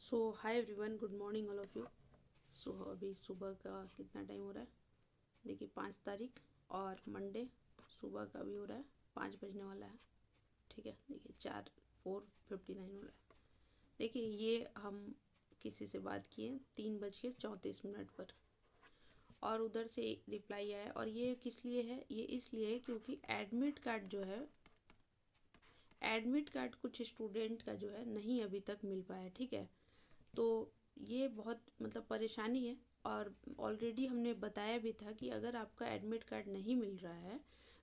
So hi everyone, good morning all of you. So अभी सुबह का कितना टाइम हो रहा है? देखिए 5 तारीख और मंडे सुबह का भी हो रहा है 5 बजने वाला है। ठीक है, देखिए 4:59 हो रहा है। देखिए ये हम किसी से बात किए 3:34 पर और उधर से रिप्लाई आया। और ये किस लिए है? ये इसलिए है क्योंकि एडमिट कार्ड कुछ स्टूडेंट का जो है नहीं अभी तक मिल पाया। ठीक है, तो ये बहुत मतलब परेशानी है। और ऑलरेडी हमने बताया भी था कि अगर आपका एडमिट कार्ड नहीं मिल रहा है,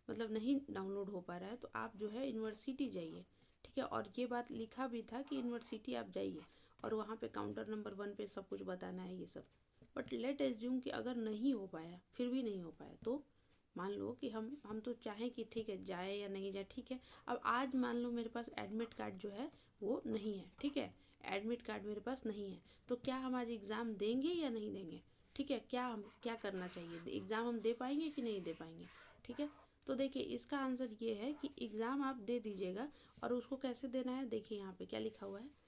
मतलब नहीं डाउनलोड हो पा रहा है, तो आप जो है यूनिवर्सिटी जाइए। ठीक है, और ये बात लिखा भी था कि यूनिवर्सिटी आप जाइए और वहाँ पे काउंटर नंबर 1 पे सब कुछ बताना है ये सब। बट लेट एज्यूम कि अगर नहीं हो पाया, फिर भी नहीं हो पाया, तो मान लो कि हम तो चाहें कि ठीक है जाए या नहीं जाए। ठीक है, अब आज मान लो मेरे पास एडमिट कार्ड जो है वो नहीं है। ठीक है, एडमिट कार्ड मेरे पास नहीं है, तो क्या हम आज एग्ज़ाम देंगे या नहीं देंगे? ठीक है, क्या करना चाहिए? एग्ज़ाम हम दे पाएंगे कि नहीं दे पाएंगे? ठीक है, तो देखिए इसका आंसर ये है कि एग्ज़ाम आप दे दीजिएगा। और उसको कैसे देना है, देखिए यहाँ पे क्या लिखा हुआ है।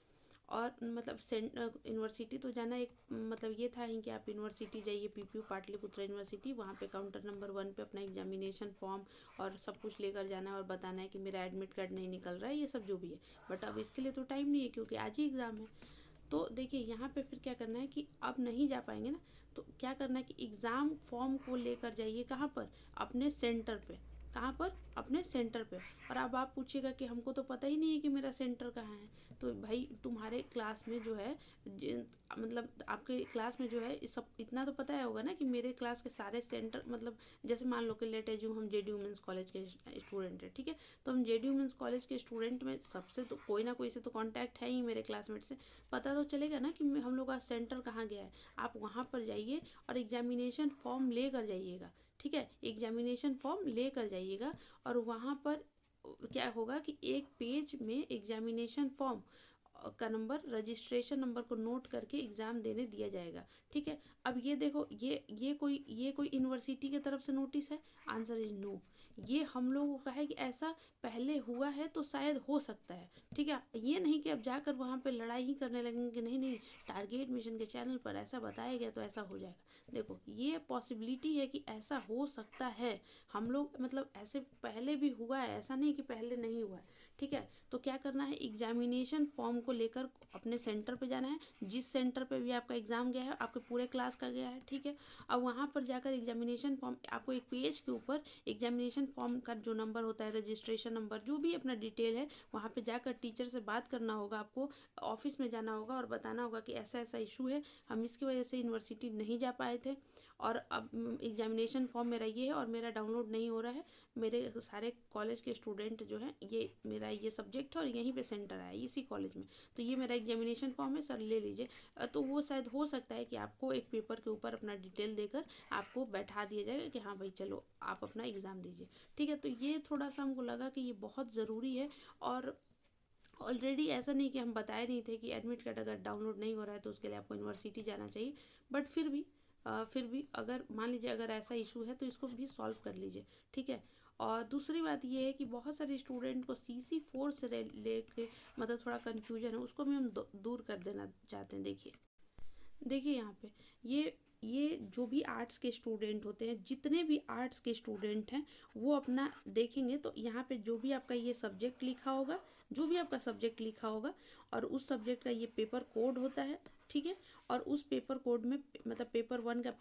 और मतलब यूनिवर्सिटी तो जाना एक मतलब ये था ही कि आप यूनिवर्सिटी जाइए, पीपीयू पाटलिपुत्र यूनिवर्सिटी, वहाँ पे काउंटर नंबर 1 पे अपना एग्जामिनेशन फॉर्म और सब कुछ लेकर जाना है और बताना है कि मेरा एडमिट कार्ड नहीं निकल रहा है, ये सब जो भी है। बट अब इसके लिए तो टाइम नहीं है क्योंकि आज ही एग्ज़ाम है। तो देखिए यहाँ पे फिर क्या करना है कि अब नहीं जा पाएंगे ना, तो क्या करना है कि एग्ज़ाम फॉर्म को लेकर जाइए। कहाँ पर? अपने सेंटर पे। कहाँ पर? अपने सेंटर पे। और अब आप पूछिएगा कि हमको तो पता ही नहीं है कि मेरा सेंटर कहाँ है। तो भाई तुम्हारे क्लास में जो है मतलब आपके क्लास में जो है इस सब इतना तो पता है होगा ना कि मेरे क्लास के सारे सेंटर, मतलब जैसे मान लो कि लेट एज्यूम हम जेडी वुमेंस कॉलेज के स्टूडेंट हैं। ठीक है, तो हम जेडी वुमेंस कॉलेज के स्टूडेंट में सबसे तो कोई ना कोई से तो कांटेक्ट है ही मेरे क्लासमेट से। पता तो चलेगा ना कि हम लोग का सेंटर कहाँ गया है। आप वहाँ पर जाइए और एग्जामिनेशन फॉर्म ले कर जाइएगा। ठीक है, एग्जामिनेशन फॉर्म ले कर जाइएगा और वहाँ पर क्या होगा कि एक पेज में एग्जामिनेशन फॉर्म का नंबर, रजिस्ट्रेशन नंबर को नोट करके एग्ज़ाम देने दिया जाएगा। ठीक है, अब ये देखो, ये कोई यूनिवर्सिटी की तरफ से नोटिस है? Answer is no. ये हम लोगों का है कि ऐसा पहले हुआ है तो शायद हो सकता है। ठीक है, ये नहीं कि अब जाकर वहाँ पे लड़ाई ही करने लगेंगे कि नहीं नहीं टारगेट मिशन के चैनल पर ऐसा बताया गया तो ऐसा हो जाएगा। देखो ये पॉसिबिलिटी है कि ऐसा हो सकता है। हम लोग मतलब ऐसे पहले भी हुआ है, ऐसा नहीं कि पहले नहीं हुआ है। ठीक है, तो क्या करना है, एग्जामिनेशन फॉर्म को लेकर अपने सेंटर पे जाना है, जिस सेंटर पे भी आपका एग्ज़ाम गया है, आपके पूरे क्लास का गया है। ठीक है, अब वहाँ पर जाकर एग्जामिनेशन फॉर्म, आपको एक पेज के ऊपर एग्जामिनेशन फॉर्म का जो नंबर होता है, रजिस्ट्रेशन नंबर, जो भी अपना डिटेल है, वहाँ पे जाकर टीचर से बात करना होगा। आपको ऑफिस में जाना होगा और बताना होगा कि ऐसा ऐसा इशू है, हम इसकी वजह से यूनिवर्सिटी नहीं जा पाए थे और अब एग्जामिनेशन फॉर्म मेरा ये है और मेरा डाउनलोड नहीं हो रहा है। मेरे सारे कॉलेज के स्टूडेंट जो हैं, ये मेरा ये सब्जेक्ट है और यहीं पे सेंटर है इसी कॉलेज में, तो ये मेरा एग्जामिनेशन फॉर्म है सर, ले लीजिए। तो वो शायद हो सकता है कि आपको एक पेपर के ऊपर अपना डिटेल देकर आपको बैठा दिया जाएगा कि हाँ भाई चलो आप अपना एग्ज़ाम दीजिए। ठीक है, तो ये थोड़ा सा हमको लगा कि ये बहुत ज़रूरी है। और ऑलरेडी ऐसा नहीं कि हम बताए नहीं थे कि एडमिट कार्ड अगर डाउनलोड नहीं हो रहा है तो उसके लिए आपको यूनिवर्सिटी जाना चाहिए। बट फिर भी अगर मान लीजिए अगर ऐसा इशू है तो इसको भी सॉल्व कर लीजिए। ठीक है, और दूसरी बात ये है कि बहुत सारे स्टूडेंट को CC4 से लेके मतलब थोड़ा कन्फ्यूजन है, उसको भी हम दूर कर देना चाहते हैं। देखिए यहाँ पे ये जो भी आर्ट्स के स्टूडेंट होते हैं, जितने भी आर्ट्स के स्टूडेंट हैं, वो अपना देखेंगे तो यहाँ पे जो भी आपका ये सब्जेक्ट लिखा होगा, जो भी आपका सब्जेक्ट लिखा होगा और उस सब्जेक्ट का ये पेपर कोड होता है। ठीक है, और उस पेपर कोड में मतलब पेपर 1 का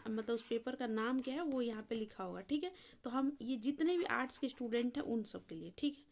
मतलब उस पेपर का नाम क्या है वो यहाँ पे लिखा होगा। ठीक है, तो हम ये जितने भी आर्ट्स के स्टूडेंट हैं उन सब के लिए। ठीक है,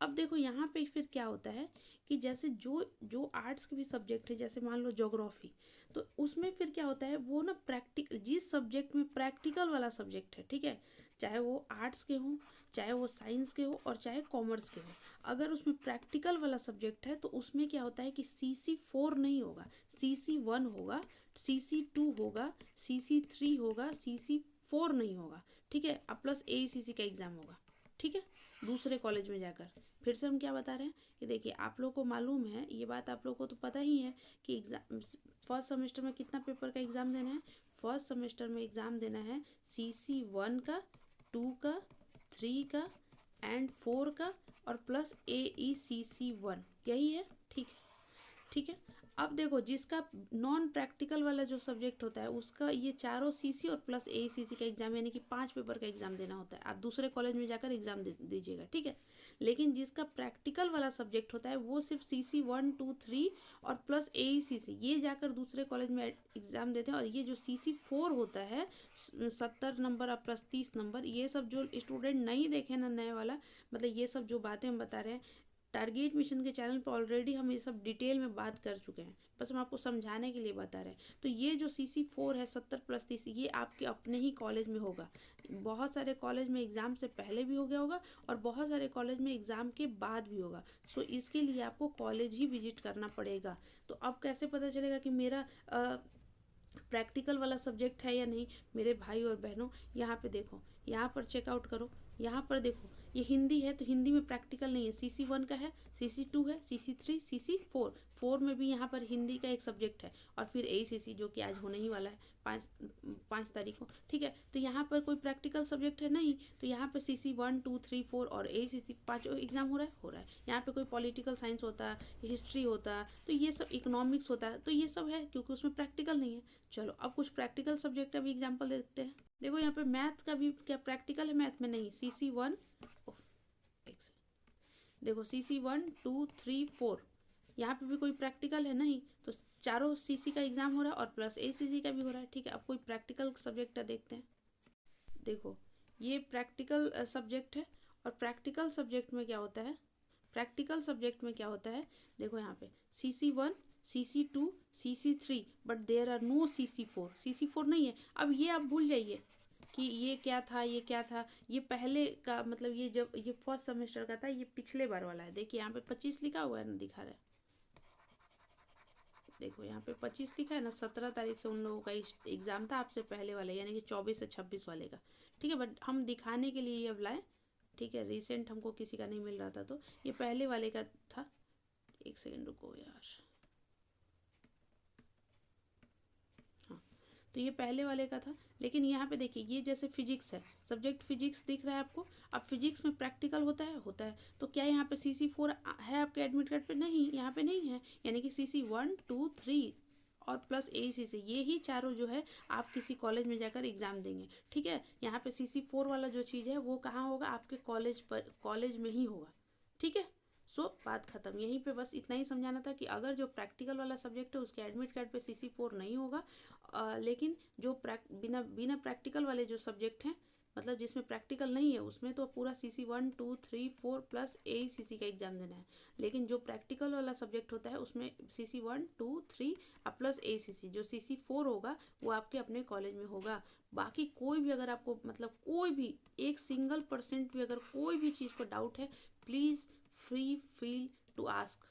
अब देखो यहाँ पे फिर क्या होता है कि जैसे जो जो आर्ट्स के भी सब्जेक्ट है, जैसे मान लो ज्योग्राफी, तो उसमें फिर क्या होता है वो ना प्रैक्टिकल, जिस सब्जेक्ट में प्रैक्टिकल वाला सब्जेक्ट है, ठीक है, चाहे वो आर्ट्स के हों, चाहे वो साइंस के हो और चाहे कॉमर्स के हो, अगर उसमें प्रैक्टिकल वाला सब्जेक्ट है तो उसमें क्या होता है कि CC4 नहीं होगा, CC1 होगा, CC2 होगा, CC3 होगा, CC4 नहीं होगा। ठीक है, अब प्लस AECC का एग्ज़ाम होगा। ठीक है, दूसरे कॉलेज में जाकर। फिर से हम क्या बता रहे हैं कि देखिए आप लोग को मालूम है, ये बात आप लोग को तो पता ही है कि एग्ज़ाम फर्स्ट सेमेस्टर में कितना पेपर का एग्ज़ाम देना है। फर्स्ट सेमेस्टर में एग्ज़ाम देना है CC1 का, 2 का, 3 का एंड 4 का और प्लस AECC1, यही है। ठीक है, ठीक है, अब देखो, जिसका नॉन प्रैक्टिकल वाला जो सब्जेक्ट होता है उसका ये चारों सीसी और प्लस एसीसी का एग्जाम, यानी कि 5 पेपर का एग्जाम देना होता है। आप दूसरे कॉलेज में जाकर एग्जाम दीजिएगा, ठीक है। लेकिन जिसका प्रैक्टिकल वाला सब्जेक्ट होता है वो सिर्फ सीसी 1 2 3 और प्लस एसीसी ये जाकर दूसरे कॉलेज में एग्जाम देते हैं। और ये जो सीसी 4 होता है 70 नंबर और प्लस 30 नंबर, ये सब जो स्टूडेंट नहीं देखे ना नए वाला, मतलब ये सब जो बातें हम बता रहे हैं टारगेट मिशन के चैनल पर ऑलरेडी हम ये सब डिटेल में बात कर चुके हैं, बस हम आपको समझाने के लिए बता रहे हैं। तो ये जो सीसी 4 है 70 प्लस 30, ये आपके अपने ही कॉलेज में होगा। बहुत सारे कॉलेज में एग्ज़ाम से पहले भी हो गया होगा और बहुत सारे कॉलेज में एग्ज़ाम के बाद भी होगा। सो इसके लिए आपको कॉलेज ही विजिट करना पड़ेगा। तो अब कैसे पता चलेगा कि मेरा प्रैक्टिकल वाला सब्जेक्ट है या नहीं? मेरे भाई और बहनों, यहाँ पे देखो, यहाँ पर चेकआउट करो, यहाँ पर देखो, ये हिंदी है तो हिंदी में प्रैक्टिकल नहीं है। सीसी 1 का है, सीसी 2 है, सीसी 3, सीसी 4 में भी यहाँ पर हिंदी का एक सब्जेक्ट है। और फिर एसीसी जो कि आज होने ही वाला है 5 तारीख को, ठीक है। तो यहाँ पर कोई प्रैक्टिकल सब्जेक्ट है नहीं, तो यहाँ पर सीसी 1 2 3 4 और एसीसी 5 एग्जाम हो रहा है। यहाँ पे कोई पॉलिटिकल साइंस होता, हिस्ट्री होता, तो ये सब इकोनॉमिक्स होता, तो ये सब है क्योंकि उसमें प्रैक्टिकल नहीं है। चलो अब कुछ प्रैक्टिकल सब्जेक्ट का भी एग्जाम्पल देखते हैं। देखो यहाँ पे मैथ का भी क्या प्रैक्टिकल है? मैथ में नहीं। सीसी 1 देखो, सीसी 1 2 3 4 यहाँ पे भी कोई प्रैक्टिकल है नहीं, तो चारों सीसी का एग्जाम हो रहा है और प्लस एसीसी का भी हो रहा है, ठीक है। अब कोई प्रैक्टिकल सब्जेक्ट है देखते हैं। देखो ये प्रैक्टिकल सब्जेक्ट है। और प्रैक्टिकल सब्जेक्ट में क्या होता है? देखो यहाँ पे CC 1 CC 2 CC 3 but there are no CC 4। CC 4 नहीं है। अब ये आप भूल जाइए कि ये क्या था, ये पहले का, मतलब ये जब ये फर्स्ट सेमेस्टर का था, ये पिछले बार वाला है। देखिए यहाँ पे 25 लिखा हुआ है ना, दिखा रहा है। देखो यहाँ पे 25 लिखा है ना। 17 तारीख से उन लोगों का एग्जाम था, आपसे पहले वाला, यानी कि 24 से 26 वाले का, ठीक है। बट हम दिखाने के लिए ये अब लाए, ठीक है। रिसेंट हमको किसी का नहीं मिल रहा था, तो ये पहले वाले का था। एक सेकेंड रुको यार, हाँ, तो ये पहले वाले का था। लेकिन यहाँ पे देखिए, ये जैसे फिजिक्स है, सब्जेक्ट फिजिक्स दिख रहा है आपको। अब फिजिक्स में प्रैक्टिकल होता है। तो क्या यहाँ पे सीसी 4 है आपके एडमिट कार्ड पे? नहीं, यहाँ पे नहीं है। यानी कि सीसी 1 2 3 और प्लस एसीसी, ये ही चारों जो है आप किसी कॉलेज में जाकर एग्जाम देंगे, ठीक है। यहाँ पे सीसी 4 वाला जो चीज़ है वो कहाँ होगा? आपके कॉलेज में ही होगा, ठीक है। सो बात खत्म। यहीं पे बस इतना ही समझाना था कि अगर जो प्रैक्टिकल वाला सब्जेक्ट है उसके एडमिट कार्ड पे सीसी 4 नहीं होगा, लेकिन जो बिना प्रैक्टिकल वाले जो सब्जेक्ट हैं, मतलब जिसमें प्रैक्टिकल नहीं है, उसमें तो पूरा सीसी 1 2 3 4 प्लस एसीसी का एग्जाम देना है। लेकिन जो प्रैक्टिकल वाला सब्जेक्ट होता है उसमें सीसी 1 2 3 प्लस एसीसी, जो सीसी 4 होगा वो आपके अपने कॉलेज में होगा। बाकी कोई भी अगर आपको, मतलब कोई भी 1% भी अगर कोई भी चीज़ को डाउट है, please free feel to ask,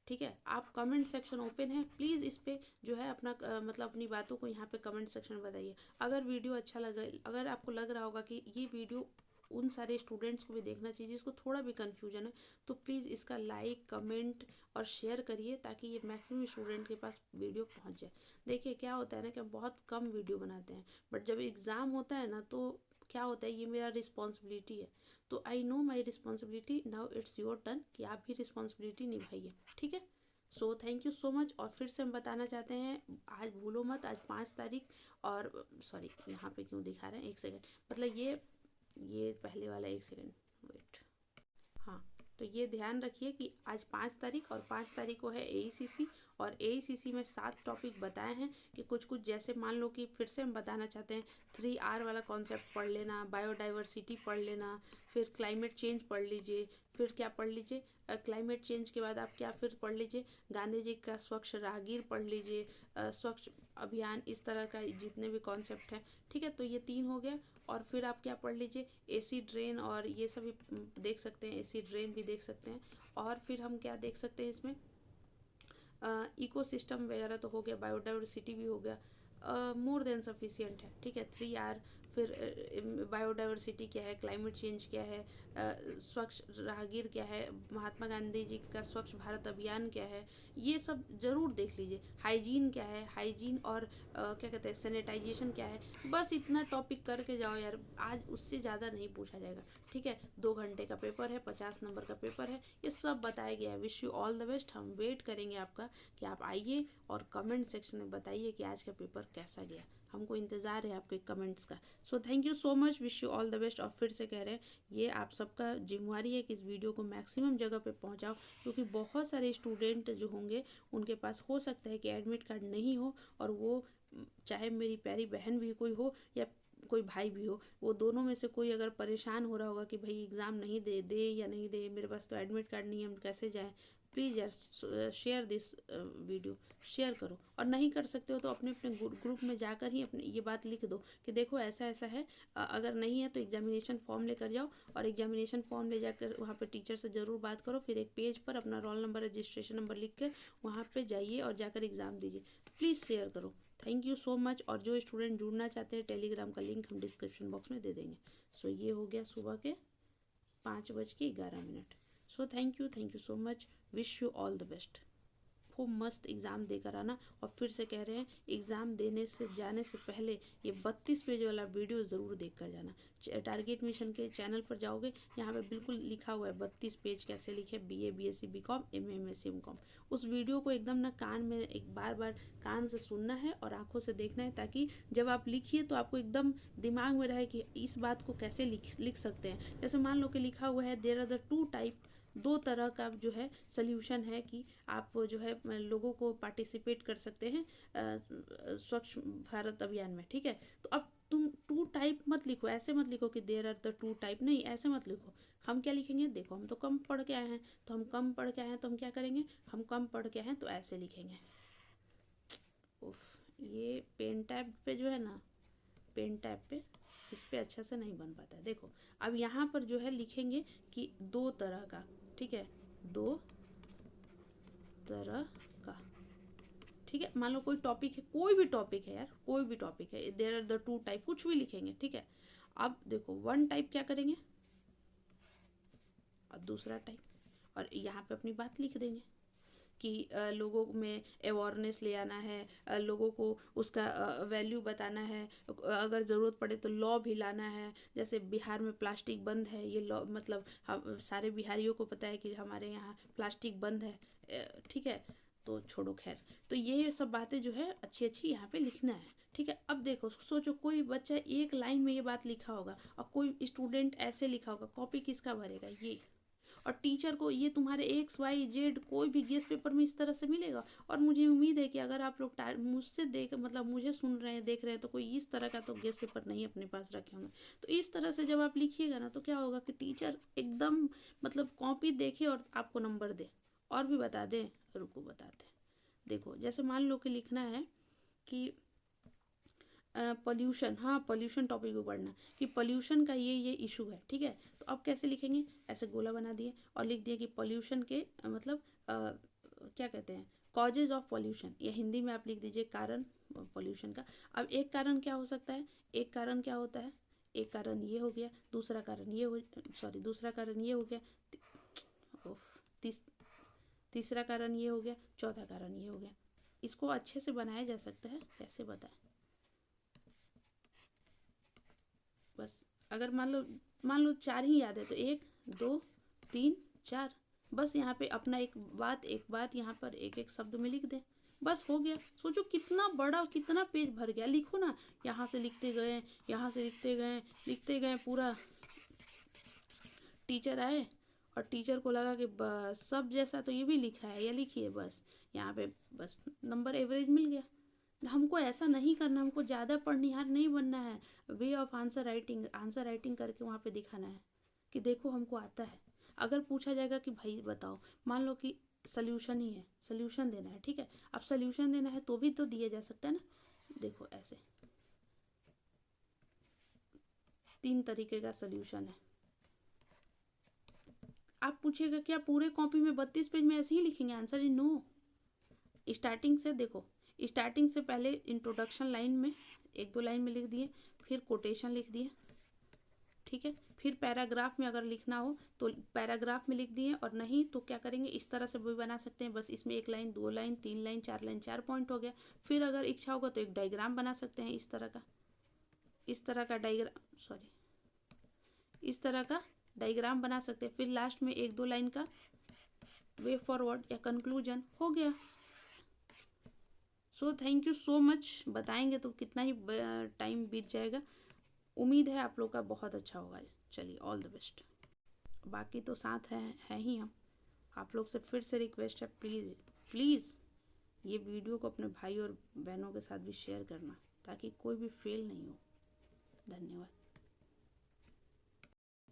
ठीक है। आप कमेंट सेक्शन ओपन है, प्लीज़ इस पे जो है अपना मतलब अपनी बातों को यहाँ पे कमेंट सेक्शन में बताइए। अगर वीडियो अच्छा लगा, अगर आपको लग रहा होगा कि ये वीडियो उन सारे स्टूडेंट्स को भी देखना चाहिए जिसको थोड़ा भी कन्फ्यूजन है, तो प्लीज़ इसका लाइक कमेंट और शेयर करिए ताकि ये मैक्सिमम स्टूडेंट के पास वीडियो पहुँच जाए। देखिए क्या होता है ना कि हम बहुत कम वीडियो बनाते हैं, बट जब एग्ज़ाम होता है ना तो क्या होता है, ये मेरा रिस्पॉन्सिबिलिटी है। तो I know my responsibility, now it's your turn कि आप भी रिस्पॉन्सिबिलिटी निभाइए, ठीक है। So thank you so much. और फिर से हम बताना चाहते हैं, आज भूलो मत, आज 5 तारीख, और सॉरी यहाँ पे क्यों दिखा रहे हैं, एक सेकेंड, मतलब ये पहले वाला, एक सेकेंड वेट, हाँ। तो ये ध्यान रखिए कि आज 5 तारीख और 5 तारीख को है एईसीसी, और एईसीसी में 7 टॉपिक बताए हैं कि कुछ जैसे मान लो कि फिर से हम बताना चाहते हैं 3R वाला कॉन्सेप्ट पढ़ लेना, बायोडाइवर्सिटी पढ़ लेना, फिर क्लाइमेट चेंज पढ़ लीजिए, फिर क्या पढ़ लीजिए, क्लाइमेट चेंज के बाद आप क्या फिर पढ़ लीजिए, गांधी जी का स्वच्छ राहगीर पढ़ लीजिए, स्वच्छ अभियान, इस तरह का जितने भी कॉन्सेप्ट हैं, ठीक है। तो ये 3 हो गया। और फिर आप क्या पढ़ लीजिए, एसिड रेन, और ये सभी देख सकते हैं, एसिड रेन भी देख सकते हैं। और फिर हम क्या देख सकते हैं इसमें, इकोसिस्टम वगैरह तो हो गया, बायोडाइवर्सिटी भी हो गया, मोर देन सफिशिएंट है, ठीक है। 3R फिर बायोडाइवर्सिटी क्या है, क्लाइमेट चेंज क्या है, स्वच्छ राहगीर क्या है, महात्मा गांधी जी का स्वच्छ भारत अभियान क्या है, ये सब ज़रूर देख लीजिए। हाइजीन क्या है, हाइजीन और क्या कहते हैं सैनिटाइजेशन क्या है, बस इतना टॉपिक करके जाओ यार, आज उससे ज़्यादा नहीं पूछा जाएगा, ठीक है। 2 घंटे का पेपर है, 50 नंबर का पेपर है, ये सब बताया गया है। Wish you all the best. हम वेट करेंगे आपका कि आप आइए और कमेंट सेक्शन में बताइए कि आज का पेपर कैसा गया। हमको इंतज़ार है आपके कमेंट्स का। So thank you so much, wish you all the best. और फिर से कह रहे हैं, ये आप सबका जिम्मेवारी है कि इस वीडियो को मैक्सिमम जगह पे पहुंचाओ, क्योंकि बहुत सारे स्टूडेंट जो होंगे उनके पास हो सकता है कि एडमिट कार्ड नहीं हो, और वो चाहे मेरी प्यारी बहन भी कोई हो या कोई भाई भी हो, वो दोनों में से कोई अगर परेशान हो रहा होगा कि भाई एग्ज़ाम नहीं दे या नहीं दे, मेरे पास तो एडमिट कार्ड नहीं है, हम कैसे जाएं। प्लीज़ यार शेयर दिस वीडियो, शेयर करो। और नहीं कर सकते हो तो अपने अपने ग्रुप में जाकर ही अपने ये बात लिख दो कि देखो ऐसा ऐसा है, अगर नहीं है तो एग्जामिनेशन फॉर्म लेकर जाओ, और एग्जामिनेशन फॉर्म ले जाकर वहाँ पे टीचर से ज़रूर बात करो। फिर एक पेज पर अपना रोल नंबर, रजिस्ट्रेशन नंबर लिख कर वहाँ पे जाइए और जाकर एग्ज़ाम दीजिए। प्लीज़ शेयर करो। Thank you so much. और जो स्टूडेंट जुड़ना चाहते हैं, टेलीग्राम का लिंक हम डिस्क्रिप्शन बॉक्स में दे देंगे। सो ये हो गया सुबह के 5:11। So thank you so much. Wish you all the best. खूब मस्त एग्ज़ाम देकर आना। और फिर से कह रहे हैं, एग्ज़ाम देने से जाने से पहले ये 32 पेज वाला वीडियो ज़रूर देख कर जाना। टारगेट मिशन के चैनल पर जाओगे, यहाँ पे बिल्कुल लिखा हुआ है 32 पेज कैसे लिखे, BA BSc BCom MA MSc MCom। उस वीडियो को एकदम ना कान में एक बार कान से सुनना है और आंखों से देखना है, ताकि जब आप लिखिए तो आपको एकदम दिमाग में रहे कि इस बात को कैसे लिख सकते हैं। जैसे मान लो कि लिखा हुआ है देयर आर द 2 टाइप, 2 तरह का जो है सल्यूशन है कि आप जो है लोगों को पार्टिसिपेट कर सकते हैं स्वच्छ भारत अभियान में, ठीक है। तो अब तुम 2 टाइप मत लिखो, ऐसे मत लिखो कि देयर आर द 2 टाइप, नहीं ऐसे मत लिखो। हम क्या लिखेंगे, देखो हम तो कम पढ़ के आए हैं, तो हम कम पढ़ के आए हैं तो हम क्या करेंगे, हम कम पढ़ के आए हैं तो ऐसे लिखेंगे। उफ, ये पेन टैब पे जो है ना, पेन टैब पे इस पे अच्छा से नहीं बन पाता है। देखो अब यहाँ पर जो है लिखेंगे कि 2 तरह का, ठीक है, 2 तरह का, ठीक है। मान लो कोई टॉपिक है, कोई भी टॉपिक है यार, कोई भी टॉपिक है, देयर आर द 2 टाइप, कुछ भी लिखेंगे, ठीक है। अब देखो 1 टाइप क्या करेंगे और दूसरा टाइप, और यहाँ पे अपनी बात लिख देंगे कि लोगों में अवेयरनेस ले आना है, लोगों को उसका वैल्यू बताना है, अगर ज़रूरत पड़े तो लॉ भी लाना है। जैसे बिहार में प्लास्टिक बंद है, ये लॉ मतलब हम सारे बिहारियों को पता है कि हमारे यहाँ प्लास्टिक बंद है, ठीक है। तो छोड़ो खैर, तो ये सब बातें जो है अच्छी अच्छी यहाँ पे लिखना है, ठीक है। अब देखो सोचो कोई बच्चा एक लाइन में ये बात लिखा होगा और कोई स्टूडेंट ऐसे लिखा होगा, कॉपी किसका भरेगा ये। और टीचर को ये तुम्हारे XYZ कोई भी गेस्ट पेपर में इस तरह से मिलेगा। और मुझे उम्मीद है कि अगर आप लोग मुझसे देख मतलब मुझे सुन रहे हैं, देख रहे हैं, तो कोई इस तरह का तो गेस्ट पेपर नहीं अपने पास रखे होंगे। तो इस तरह से जब आप लिखिएगा ना, तो क्या होगा कि टीचर एकदम मतलब कॉपी देखे और आपको नंबर दे। और भी बता दें, रुको बताते। देखो जैसे मान लो कि लिखना है कि पॉल्यूशन, हाँ पॉल्यूशन टॉपिक को पढ़ना कि पॉल्यूशन का ये इशू है, ठीक है। तो अब कैसे लिखेंगे, ऐसे गोला बना दिए और लिख दिए कि पॉल्यूशन के मतलब क्या कहते हैं, कॉजेज ऑफ पॉल्यूशन, या हिंदी में आप लिख दीजिए कारण पॉल्यूशन का। अब एक कारण क्या हो सकता है, एक कारण क्या होता है, एक कारण ये हो गया, दूसरा कारण ये हो, सॉरी दूसरा कारण ये हो गया, तीसरा कारण ये हो गया, चौथा कारण ये हो गया। इसको अच्छे से बनाया जा सकता है, कैसे बताएं। बस अगर मान लो 4 ही याद है तो 1 2 3 4, बस यहाँ पे अपना एक बात यहाँ पर एक एक शब्द में लिख दें, बस हो गया। सोचो कितना बड़ा, कितना पेज भर गया। लिखो ना, यहाँ से लिखते गए, यहाँ से लिखते गए पूरा। टीचर आए और टीचर को लगा कि बस सब जैसा तो ये भी लिखा है, या लिखिए बस यहाँ पे, बस नंबर एवरेज मिल गया। हमको ऐसा नहीं करना, हमको ज़्यादा पढ़निहार नहीं बनना है। वे ऑफ आंसर राइटिंग करके वहाँ पे दिखाना है कि देखो हमको आता है। अगर पूछा जाएगा कि भाई बताओ, मान लो कि सल्यूशन ही है, सल्यूशन देना है, ठीक है। अब सल्यूशन देना है तो भी तो दिया जा सकता है ना। देखो ऐसे 3 तरीके का सल्यूशन है। आप पूछिएगा क्या पूरे कॉपी में 32 पेज में ऐसे ही लिखेंगे, आंसर इज नो। स्टार्टिंग से देखो, स्टार्टिंग से पहले इंट्रोडक्शन लाइन में 1-2 लाइन में लिख दिए, फिर कोटेशन लिख दिए, ठीक है। फिर पैराग्राफ में अगर लिखना हो तो पैराग्राफ में लिख दिए, और नहीं तो क्या करेंगे, इस तरह से भी बना सकते हैं, बस इसमें 1 line 2 line 3 line 4 line 4 point हो गया। फिर अगर इच्छा होगा तो एक डायग्राम बना सकते हैं, इस तरह का डायग्राम, सॉरी, इस तरह का डायग्राम बना सकते हैं। फिर लास्ट में 1-2 लाइन का वे फॉरवर्ड या कंक्लूजन हो गया। So thank you so much. बताएंगे तो कितना ही टाइम बीत जाएगा। उम्मीद है आप लोग का बहुत अच्छा होगा। चलिए, ऑल द बेस्ट। बाकी तो साथ हैं ही हम। आप लोग से फिर से रिक्वेस्ट है, प्लीज़ प्लीज़ ये वीडियो को अपने भाई और बहनों के साथ भी शेयर करना, ताकि कोई भी फेल नहीं हो। धन्यवाद।